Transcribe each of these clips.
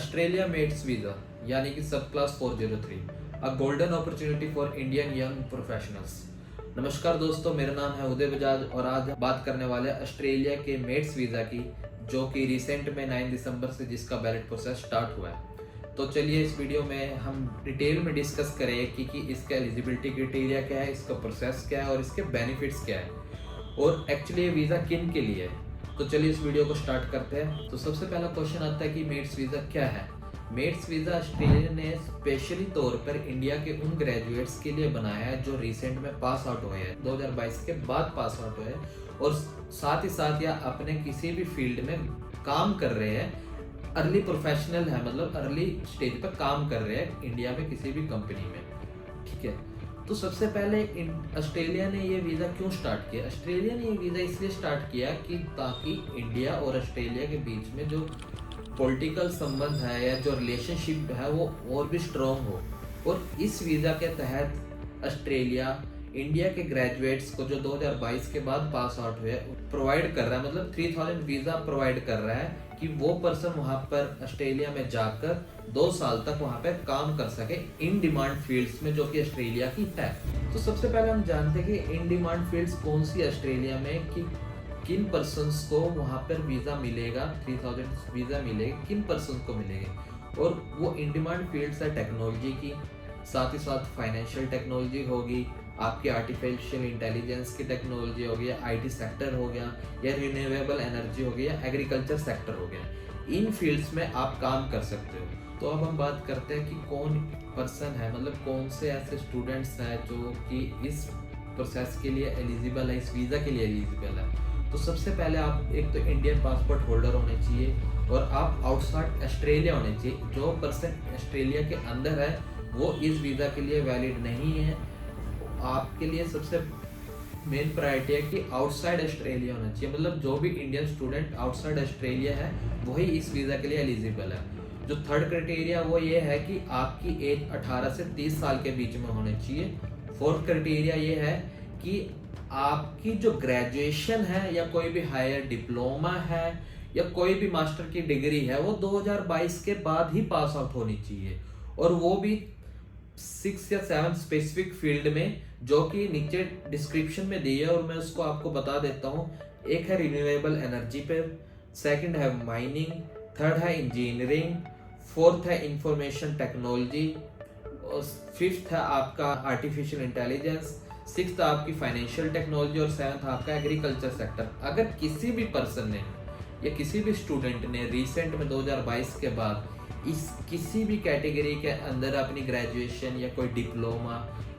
Australia mats visa यानी कि सब class 403 a golden opportunity for Indian young professionals. नमस्कार दोस्तों, मेरा नाम है उदय बजाज और आज हम बात करने वाले हैं ऑस्ट्रेलिया के मेट्स वीज़ा की, जो कि रिसेंट में 9 दिसंबर से जिसका बैलेट प्रोसेस स्टार्ट हुआ है। तो चलिए इस वीडियो में हम डिटेल में डिस्कस करें कि इसका एलिजिबिलिटी क्राइटेरिया क्या है, इसका प्रोसेस क्या है और इसके बेनिफिट्स क्या है और एक्चुअली ये वीज़ा किन के लिए है। तो चलिए इस वीडियो को स्टार्ट करते हैं। तो सबसे पहला क्वेश्चन आता है कि मेट्स वीज़ा क्या है। मेट्स वीज़ा ऑस्ट्रेलिया ने स्पेशली तौर पर इंडिया के उन ग्रेजुएट्स के लिए बनाया है जो रिसेंट में पास आउट हुए हैं, 2022 के बाद पास आउट हुए हैं और साथ ही साथ या अपने किसी भी फील्ड में काम कर रहे हैं, अर्ली प्रोफेशनल है, मतलब अर्ली स्टेज पर काम कर रहे हैं इंडिया में किसी भी कंपनी में। ठीक है, तो सबसे पहले ऑस्ट्रेलिया ने ये वीज़ा क्यों स्टार्ट किया? ऑस्ट्रेलिया ने ये वीज़ा इसलिए स्टार्ट किया कि ताकि इंडिया और ऑस्ट्रेलिया के बीच में जो पॉलिटिकल संबंध है या जो रिलेशनशिप है वो और भी स्ट्रॉन्ग हो। और इस वीज़ा के तहत ऑस्ट्रेलिया इंडिया के ग्रेजुएट्स को जो 2022 के बाद पास आउट हुए प्रोवाइड कर रहा है, मतलब 3000 वीज़ा प्रोवाइड कर रहा है कि वो पर्सन वहाँ पर ऑस्ट्रेलिया में जाकर 2 साल तक वहाँ पे काम कर सके इन डिमांड फील्ड्स में, जो कि ऑस्ट्रेलिया की है। तो सबसे पहले हम जानते हैं कि इन डिमांड फील्ड्स कौन सी ऑस्ट्रेलिया में, कि किन पर्सन्स को वहाँ पर वीज़ा मिलेगा, 3000 वीज़ा मिलेगा, किन पर्सन को मिलेगी। और वो इन डिमांड फील्ड्स है टेक्नोलॉजी की, साथ ही साथ फाइनेंशियल टेक्नोलॉजी होगी, आपकी आर्टिफिशियल इंटेलिजेंस की टेक्नोलॉजी हो गया, आईटी सेक्टर हो गया, या रिन्यूएबल एनर्जी हो गया, एग्रीकल्चर सेक्टर हो गया। इन फील्ड्स में आप काम कर सकते हो। तो अब हम बात करते हैं कि कौन पर्सन है, मतलब कौन से ऐसे स्टूडेंट्स हैं जो कि इस प्रोसेस के लिए एलिजिबल है, इस वीज़ा के लिए एलिजिबल है। तो सबसे पहले आप एक तो इंडियन पासपोर्ट होल्डर होने चाहिए और आप आउटसाइड ऑस्ट्रेलिया होने चाहिए। जो पर्सन ऑस्ट्रेलिया के अंदर है वो इस वीज़ा के लिए वैलिड नहीं है। आपके लिए सबसे मेन प्रायोरिटी है कि आउटसाइड ऑस्ट्रेलिया होना चाहिए, मतलब जो भी इंडियन स्टूडेंट आउटसाइड ऑस्ट्रेलिया है वही इस वीज़ा के लिए एलिजिबल है। जो थर्ड क्राइटेरिया वो ये है कि आपकी एज 18 से 30 साल के बीच में होनी चाहिए। फोर्थ क्राइटेरिया ये है कि आपकी जो ग्रेजुएशन है या कोई भी हायर डिप्लोमा है या कोई भी मास्टर की डिग्री है वो 2022 के बाद ही पास आउट होनी चाहिए, और वो भी 6 या 7 स्पेसिफिक फील्ड में, जो कि नीचे डिस्क्रिप्शन में दी है और मैं उसको आपको बता देता हूँ। एक है रिन्यूएबल एनर्जी पे, सेकंड है माइनिंग, थर्ड है इंजीनियरिंग, फोर्थ है इंफॉर्मेशन टेक्नोलॉजी, और फिफ्थ है आपका आर्टिफिशियल इंटेलिजेंस, सिक्स्थ आपकी फाइनेंशियल टेक्नोलॉजी और सेवंथ आपका एग्रीकल्चर सेक्टर। अगर किसी भी पर्सन ने या किसी भी स्टूडेंट ने रिसेंट में 2022 के बाद इस किसी भी कैटेगरी के अंदर अपनी ग्रेजुएशन या कोई डिप्लोमा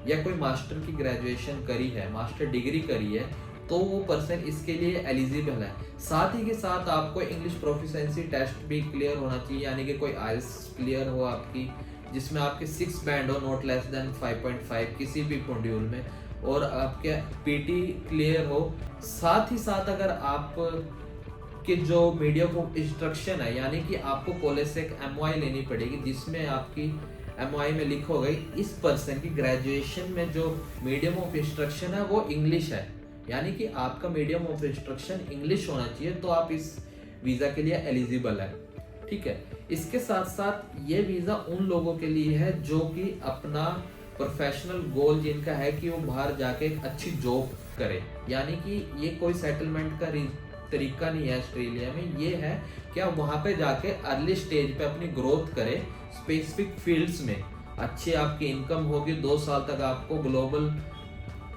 या कोई मास्टर की ग्रेजुएशन करी है, मास्टर डिग्री करी है, तो वो पर्सन इसके लिए एलिजिबल है। साथ ही के साथ आपको इंग्लिश प्रोफिशिएंसी टेस्ट भी क्लियर होना चाहिए, यानी कि कोई आइल्स क्लियर हो आपकी, जिसमें आपके 6 बैंड हो, नॉट लेस देन 5.5 किसी भी मॉड्यूल में, और आपके पीटी क्लियर हो। साथ ही साथ अगर आप कि जो मीडियम ऑफ इंस्ट्रक्शन है, यानी कि आपको कॉलेज से एक MOI लेनी पड़ेगी जिसमें आपकी MOI में लिखा होगा इस पर्सन की ग्रेजुएशन में जो मीडियम ऑफ इंस्ट्रक्शन है वो इंग्लिश है, यानी कि आपका मीडियम ऑफ इंस्ट्रक्शन इंग्लिश होना चाहिए, तो आप इस वीज़ा के लिए एलिजिबल है। ठीक है, इसके साथ साथ ये वीज़ा उन लोगों के लिए है जो कि अपना प्रोफेशनल गोल जिनका है कि वो बाहर जाके एक अच्छी जॉब करे, यानी कि ये कोई सेटलमेंट का तरीका नहीं है ऑस्ट्रेलिया में। ये है कि आप वहाँ पे जाके अर्ली स्टेज पे अपनी ग्रोथ करें, स्पेसिफिक फील्ड्स में अच्छी आपकी इनकम होगी, 2 साल तक आपको ग्लोबल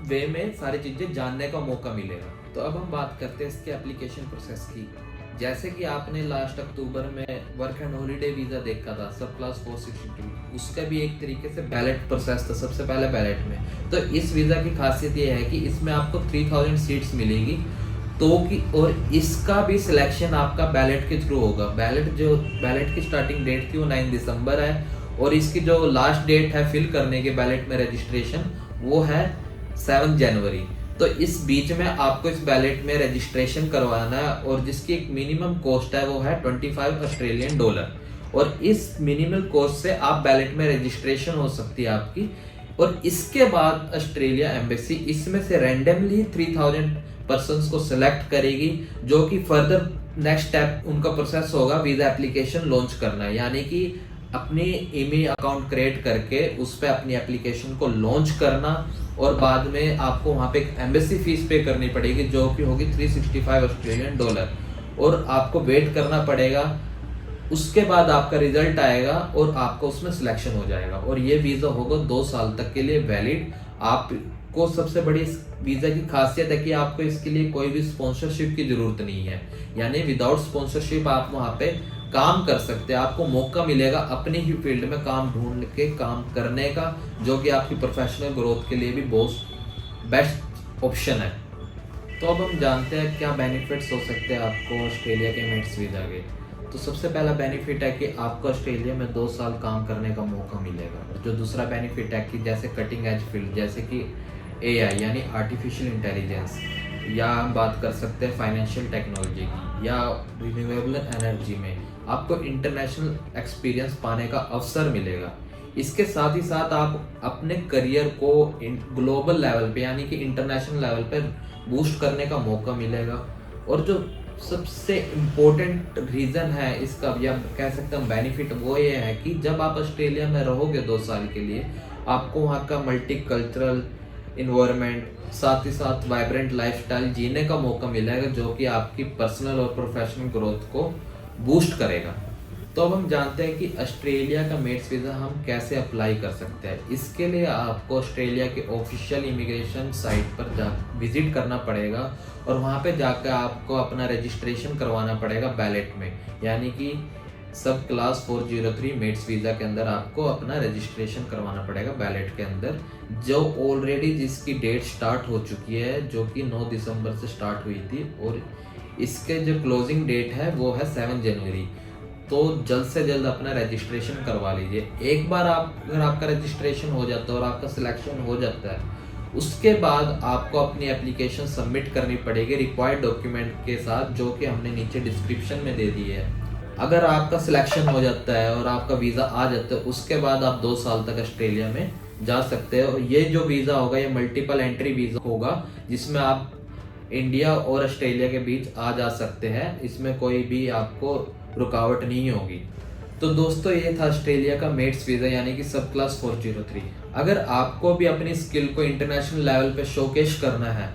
वे में सारी चीज़ें जानने का मौका मिलेगा। तो अब हम बात करते हैं इसके एप्लीकेशन प्रोसेस की। जैसे कि आपने लास्ट अक्टूबर में वर्क एंड हॉलीडे वीज़ा देखा था, सब क्लास 462, उसका भी एक तरीके से बैलेट प्रोसेस था सबसे पहले बैलेट में। तो इस वीज़ा की खासियत ये है कि इसमें आपको 3000 सीट्स मिलेगी, तो कि और इसका भी सिलेक्शन आपका बैलेट के थ्रू होगा। बैलेट की स्टार्टिंग डेट थी वो 9 दिसंबर है, और इसकी जो लास्ट डेट है फिल करने के बैलेट में रजिस्ट्रेशन वो है 7 जनवरी। तो इस बीच में आपको इस बैलेट में रजिस्ट्रेशन करवाना है, और जिसकी एक मिनिमम कॉस्ट है वो है $25 ऑस्ट्रेलियन, और इस मिनिमम कॉस्ट से आप बैलेट में रजिस्ट्रेशन हो सकती है आपकी। और इसके बाद ऑस्ट्रेलिया एम्बेसी इसमें से रैंडमली 3000 पर्सन्स को सिलेक्ट करेगी, जो कि फर्दर नेक्स्ट स्टेप उनका प्रोसेस होगा वीजा एप्लीकेशन लॉन्च करना है, यानी कि अपनी ईमेल अकाउंट क्रिएट करके उस पर अपनी एप्लीकेशन को लॉन्च करना, और बाद में आपको वहाँ पे एक एम्बेसी फीस पे करनी पड़ेगी जो कि होगी $365, और आपको वेट करना पड़ेगा। उसके बाद आपका रिजल्ट आएगा और आपको उसमें सिलेक्शन हो जाएगा, और ये वीज़ा होगा 2 साल तक के लिए वैलिड। आपको सबसे बड़ी इस वीज़ा की खासियत है कि आपको इसके लिए कोई भी स्पॉन्सरशिप की ज़रूरत नहीं है, यानी विदाउट स्पॉन्सरशिप आप वहाँ पे काम कर सकते हैं। आपको मौका मिलेगा अपनी ही फील्ड में काम ढूंढ के काम करने का, जो कि आपकी प्रोफेशनल ग्रोथ के लिए भी बहुत बेस्ट ऑप्शन है। तो अब हम जानते हैं क्या बेनिफिट्स हो सकते हैं आपको ऑस्ट्रेलिया के मेट्स वीज़ा के। तो सबसे पहला बेनिफिट है कि आपको ऑस्ट्रेलिया में 2 साल काम करने का मौका मिलेगा। और जो दूसरा बेनिफिट है कि जैसे कटिंग एज फील्ड जैसे कि AI यानी आर्टिफिशियल इंटेलिजेंस, या हम बात कर सकते हैं फाइनेंशियल टेक्नोलॉजी की, या रिन्यूएबल एनर्जी में आपको इंटरनेशनल एक्सपीरियंस पाने का अवसर मिलेगा। इसके साथ ही साथ आप अपने करियर को ग्लोबल लेवल पे यानी कि इंटरनेशनल लेवल पे बूस्ट करने का मौका मिलेगा। और जो सबसे इम्पोर्टेंट रीज़न है इसका, या कह सकते हैं बेनिफिट, वो ये है कि जब आप ऑस्ट्रेलिया में रहोगे 2 साल के लिए, आपको वहाँ का मल्टी कल्चरल इन्वायरमेंट, साथ ही साथ वाइब्रेंट लाइफस्टाइल जीने का मौका मिलेगा, जो कि आपकी पर्सनल और प्रोफेशनल ग्रोथ को बूस्ट करेगा। तो अब हम जानते हैं कि ऑस्ट्रेलिया का मेट्स वीज़ा हम कैसे अप्लाई कर सकते हैं। इसके लिए आपको ऑस्ट्रेलिया के ऑफिशियल इमिग्रेशन साइट पर जा विजिट करना पड़ेगा, और वहाँ पे जाकर आपको अपना रजिस्ट्रेशन करवाना पड़ेगा बैलेट में, यानी कि सब क्लास 403 मेट्स वीज़ा के अंदर आपको अपना रजिस्ट्रेशन करवाना पड़ेगा बैलेट के अंदर, जो ऑलरेडी जिसकी डेट स्टार्ट हो चुकी है, जो कि 9 दिसंबर से स्टार्ट हुई थी, और इसके जो क्लोजिंग डेट है वो है 7 जनवरी। तो जल्द से जल्द अपना रजिस्ट्रेशन करवा लीजिए। एक बार अगर आपका रजिस्ट्रेशन हो जाता है और आपका सिलेक्शन हो जाता है, उसके बाद आपको अपनी एप्लीकेशन सबमिट करनी पड़ेगी रिक्वायर्ड डॉक्यूमेंट के साथ, जो कि हमने नीचे डिस्क्रिप्शन में दे दी है। अगर आपका सिलेक्शन हो जाता है और आपका वीज़ा आ जाता है, उसके बाद आप 2 साल तक ऑस्ट्रेलिया में जा सकते हो। ये जो वीज़ा होगा ये मल्टीपल एंट्री वीज़ा होगा, जिसमें आप इंडिया और ऑस्ट्रेलिया के बीच आ जा सकते हैं। इसमें कोई भी आपको रुकावट नहीं होगी। तो दोस्तों, ये था ऑस्ट्रेलिया का मेट्स वीज़ा यानी कि सब क्लास 403। अगर आपको भी अपनी स्किल को इंटरनेशनल लेवल पे शोकेश करना है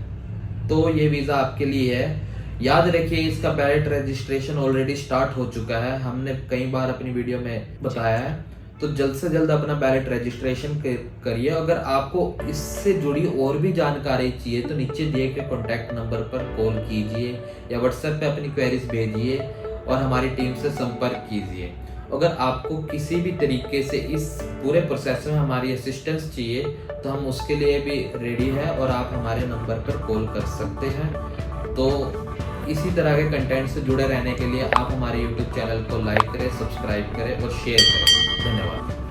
तो ये वीज़ा आपके लिए है। याद रखिए, इसका बैलेट रजिस्ट्रेशन ऑलरेडी स्टार्ट हो चुका है, हमने कई बार अपनी वीडियो में बताया है। तो जल्द से जल्द अपना बैलेट रजिस्ट्रेशन करिए। अगर आपको इससे जुड़ी और भी जानकारी चाहिए तो नीचे दिए गए कॉन्टैक्ट नंबर पर कॉल कीजिए या व्हाट्सएप पे अपनी क्वेरीज भेजिए और हमारी टीम से संपर्क कीजिए। अगर आपको किसी भी तरीके से इस पूरे प्रोसेस में हमारी असिस्टेंस चाहिए तो हम उसके लिए भी रेडी हैं, और आप हमारे नंबर पर कॉल कर सकते हैं। तो इसी तरह के कंटेंट से जुड़े रहने के लिए आप हमारे YouTube चैनल को लाइक करें, सब्सक्राइब करें और शेयर करें। धन्यवाद।